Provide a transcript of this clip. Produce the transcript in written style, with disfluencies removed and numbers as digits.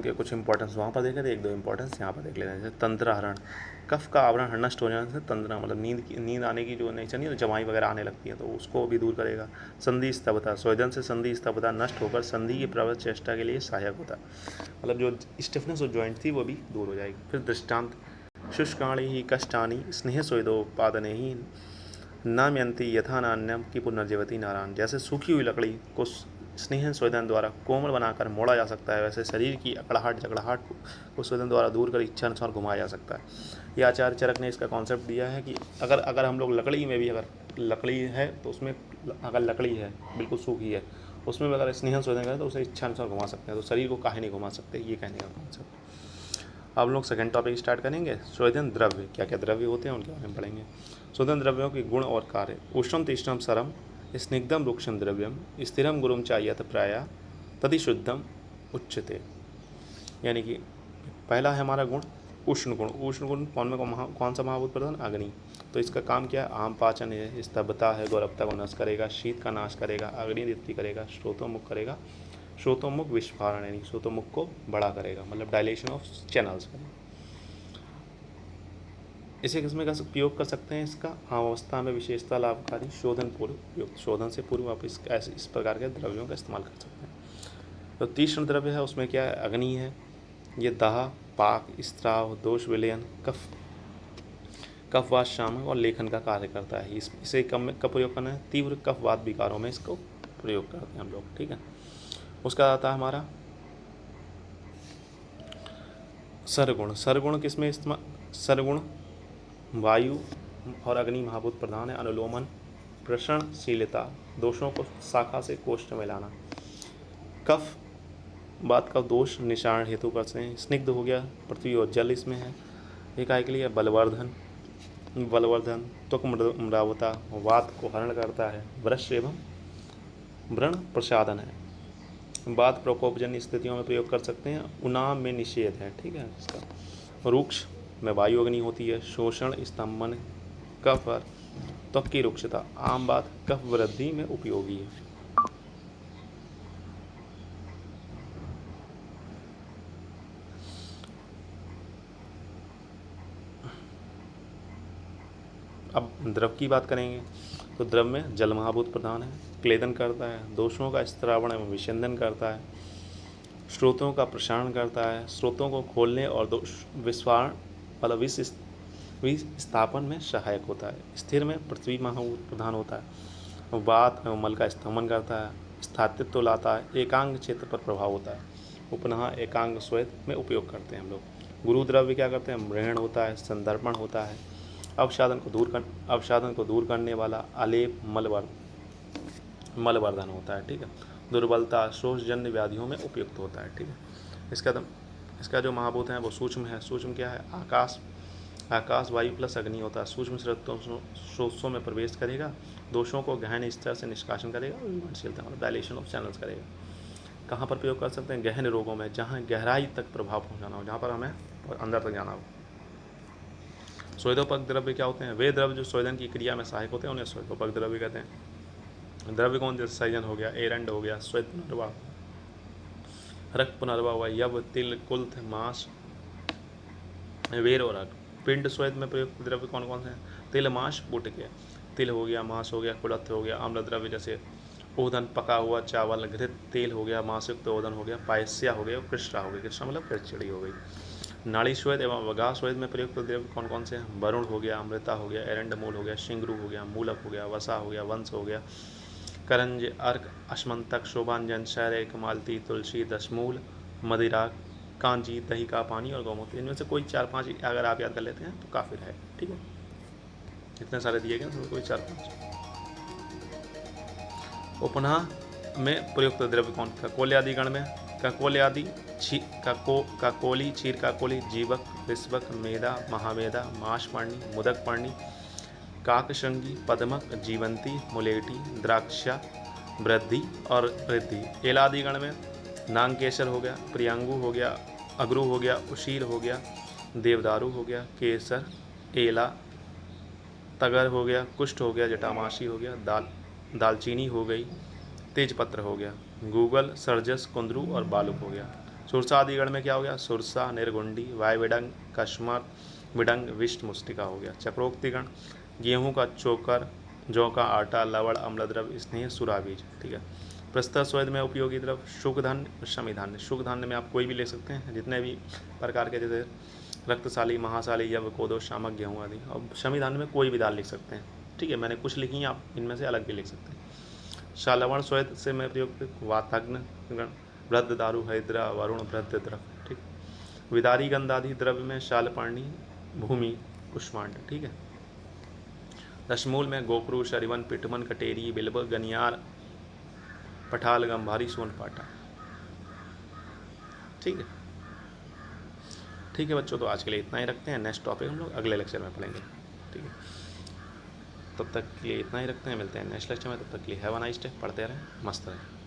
के कुछ इंपॉर्टेंस वहाँ पर देखे थे, एक दो इंपॉर्टेंस यहाँ पर देख लेते हैं। जैसे तंत्राहरण, कफ का आवरण नष्ट हो जाने से तंत्रा मतलब नींद आने की जो नेचर नहीं है, तो जमाई वगैरह आने लगती है, तो उसको भी दूर करेगा। संधि स्तब्धता, स्वेदन से संधि स्तब्धता नष्ट होकर संधि की प्रबल चेष्टा के लिए सहायक होता है, मतलब जो स्टिफनेस और जॉइंट थी वो भी दूर हो जाएगी। फिर दृष्टांत, शुष्काणि ही कष्टानि स्नेह स्वेदोपादने ही नाम्यंती यथा नान्यम की पुनर्जीवती नारायण। जैसे सूखी हुई लकड़ी को स्नेह स्वेदन द्वारा कोमल बनाकर मोड़ा जा सकता है, वैसे शरीर की अकड़ाहट झगड़ाहट को स्वेदन द्वारा दूर कर इच्छा अनुसार घुमाया जा सकता है। ये आचार्य चरक ने इसका कॉन्सेप्ट दिया है कि अगर हम लोग लकड़ी में भी, अगर लकड़ी है तो उसमें, अगर लकड़ी है बिल्कुल सूखी है, उसमें भी अगर स्नेह स्वेदन करें तो उसे इच्छा अनुसार घुमा सकते हैं, तो शरीर को काहे नहीं घुमा सकते, ये कहने का कॉन्सेप्ट। अब लोग सेकंड टॉपिक स्टार्ट करेंगे, स्वेदन द्रव्य, क्या क्या द्रव्य होते हैं उनके बारे में पढ़ेंगे। स्वेदन द्रव्यों के गुण और कार्य। उष्णम तीक्ष्णम सरम स्निग्धम रुक्षम द्रव्यम स्थिरम गुरुम चायत प्राया तदि शुद्धम उच्चते। यानी कि पहला है हमारा गुण उष्ण गुण। उष्ण गुण कौन सा महाभूत प्रधान? अग्नि। तो इसका काम क्या है? आम पाचन है, स्तब्धता है, गौरवता को नष्ट करेगा, शीत का नाश करेगा, अग्नि दीप्ति करेगा, श्रोतोमुख करेगा, श्रोतोमुख विस्फारण यानी श्रोतोमुख को बड़ा करेगा, मतलब डायलेशन ऑफ चैनल्स करेगा। इसे किसमें का उपयोग कर सकते हैं? इसका अवस्था में विशेषता लाभकारी, शोधन पूर्व उपयोग। शोधन से पूर्व आप इस प्रकार के द्रव्यों का इस्तेमाल कर सकते हैं। तो तीक्ष्ण द्रव्य है, उसमें क्या है? अग्नि है, ये दाह, पाक, स्त्राव, दोष विलयन, कफवात शामक और लेखन का कार्य करता है। इसे कब प्रयोग करना है? तीव्र कफवात विकारों में इसको प्रयोग करते हैं हम लोग, ठीक है। उसका आता है हमारा सरगुण। सरगुण किसमें इस्तेमाल? सरगुण वायु और अग्नि महाभूत प्रधान है। अनुलोमन, प्रसरणशीलता, दोषों को शाखा से कोष्ठ में लाना, कफ बात का दोष निशारण हेतु करते हैं। स्निग्ध हो गया, पृथ्वी और जल इसमें है। एक आय के लिए बलवर्धन, त्वक मृदावता, वात को हरण करता है। वृष एवं व्रण प्रसादन है, वात प्रकोपजन्य स्थितियों में प्रयोग कर सकते हैं। उनाम में निषेध है, ठीक है इसका। रुक्ष में वायु अग्नि होती है। शोषण, स्तंभन, कफ और त्वक की रुक्षता, आम बात कफ वृद्धि में उपयोगी है। अब द्रव की बात करेंगे तो द्रव में जल महाभूत प्रधान है, क्लेदन करता है, दोषों का स्त्रावण एवं विषंदन करता है, स्रोतों का प्रसारण करता है, स्रोतों को खोलने और दोष विस्फारण मतलब विस्थापन में सहायक होता है। स्थिर में पृथ्वी महाभूत प्रधान होता है, वात एवं मल का स्तमन करता है, स्थायित्व लाता है, एकांग क्षेत्र पर प्रभाव होता है। पुनः एकांग श्वेत में उपयोग करते हैं हम लोग। गुरु द्रव्य क्या करते हैं? मृहण होता है, संदर्पण होता है, अवसादन को दूर करने वाला, आलेप, मलवर्धन होता है, ठीक है। दुर्बलता, शोषजन्य व्याधियों में उपयुक्त होता है, ठीक है। इसका जो महाभूत है वो सूक्ष्म है। सूक्ष्म क्या है? आकाश वायु प्लस अग्नि होता है। सूक्ष्म स्रोतों में प्रवेश करेगा, दोषों को गहन स्तर से निष्कासन करेगा और विघटनशीलता मतलब डायलेशन ऑफ चैनल्स करेगा। कहाँ पर प्रयोग कर सकते हैं? गहन रोगों में, जहाँ गहराई तक प्रभाव पहुँचाना हो, जहाँ पर हमें अंदर तक जाना हो। स्वेदोपक द्रव्य क्या होते हैं? वे द्रव्य जो स्वेदन की क्रिया में सहायक होते हैं उन्हें स्वेदोपक द्रव्य कहते हैं। द्रव्य कौन? जैसे सैजन हो गया, एरंड हो गया, श्वेत पुनर्वा, रक्त पुनर्वा हुआ, यव, तिल, कुल्थ, मांस, वेर और रक्त। पिंड श्वेत में प्रयुक्त द्रव्य कौन कौन से हैं? तिल, मांस, बुटके। तिल हो गया, मांस हो गया, कुलत्थ हो गया। आम्ल द्रव्य जैसे ओदन, पका हुआ चावल, घृत, तेल हो गया, मांसयुक्त ओदन हो गया, पायस्या हो गया, कृष्णा हो गई। कृष्णा मतलब खिचड़ी हो गई। नाड़ी श्वेत एवं वगा श्वेत में प्रयुक्त द्रव्य कौन कौन से हैं? वरुण हो गया, अमृता हो गया, एरंडमूल हो गया, शिंगरू हो गया, मूलक हो गया, वसा हो गया, वंश हो गया, करंज, अर्क, अश्मंतक, शोभांजन, शैरेक, मालती, तुलसी, दशमूल, मदिरा, कांजी, दही का पानी और गौमूत्र। इनमें से कोई 4-5 अगर आप याद कर लेते हैं तो काफ़ी है, ठीक है। इतने सारे दिए गए तो कोई 4-5। उपनाह में प्रयुक्त द्रव्य कौन? ककोले आदि गण में ककोले आदि, काकोली, क्षीर काकोली, जीवक, ऋष्वक, मेदा, महामेदा, माशपर्णी, मुदक पर्णी, काकशंगी, पद्मक, जीवंती, मुलेठी, द्राक्षा, वृद्धि और रिद्धि। एलादि गण में नागकेसर हो गया, प्रियंगु हो गया, अगरू हो गया, उशीर हो गया, देवदारू हो गया, केसर, एला, तगर हो गया, कुष्ठ हो गया, जटामासी हो गया, दालचीनी हो गई, तेजपत्र हो गया, गूगल, सरजस, कुंदरू और बालुक हो गया। सुरसा आदि गण में क्या हो गया, सुरसा, निर्गुंडी, वायविडंग, कश्मर, विडंग, विष्ट मुष्टिका हो गया। चक्रोक्ति गण, गेहूं का चोकर, जौ का आटा, लवण, अम्लद्रव्य, स्नेह, सुरा बीज। ठीक है। प्रस्तर स्वेद में उपयोगी द्रव, शुकधान्य, शमीधान्य। शुकधान्य में आप कोई भी ले सकते हैं, जितने भी प्रकार के, जैसे रक्तशाली, महाशाली, यव, कोदो, शामक, गेहूँ आदि। और शमीधान्य में कोई भी दाल लिख सकते हैं। ठीक है, मैंने कुछ लिखी हैं, आप इनमें से अलग भी लिख सकते हैं। शालवण स्वेद से में प्रयुक्त वातग्न गण, वृद्ध, दारु, हैद्रा, वरुण, वृद्ध द्रव। ठीक। विदारी गंधादि द्रव्य में शालपर्णी, भूमि, कुष्मांड। ठीक है। दशमूल में गोक्रू, शरिवन, पिटमन, कटेरी, बिल्ब, गनियार, पठाल, गंभारी, सोनपाटा। ठीक है। ठीक है बच्चों, तो आज के लिए इतना ही रखते हैं। नेक्स्ट टॉपिक हम लोग अगले लेक्चर में पढ़ेंगे। ठीक है, तब तक के लिए इतना ही रखते हैं, मिलते हैं नेक्स्ट लेक्चर में। तब तक के लिए हैव अ नाइस डे, पढ़ते रहें, मस्त रहें।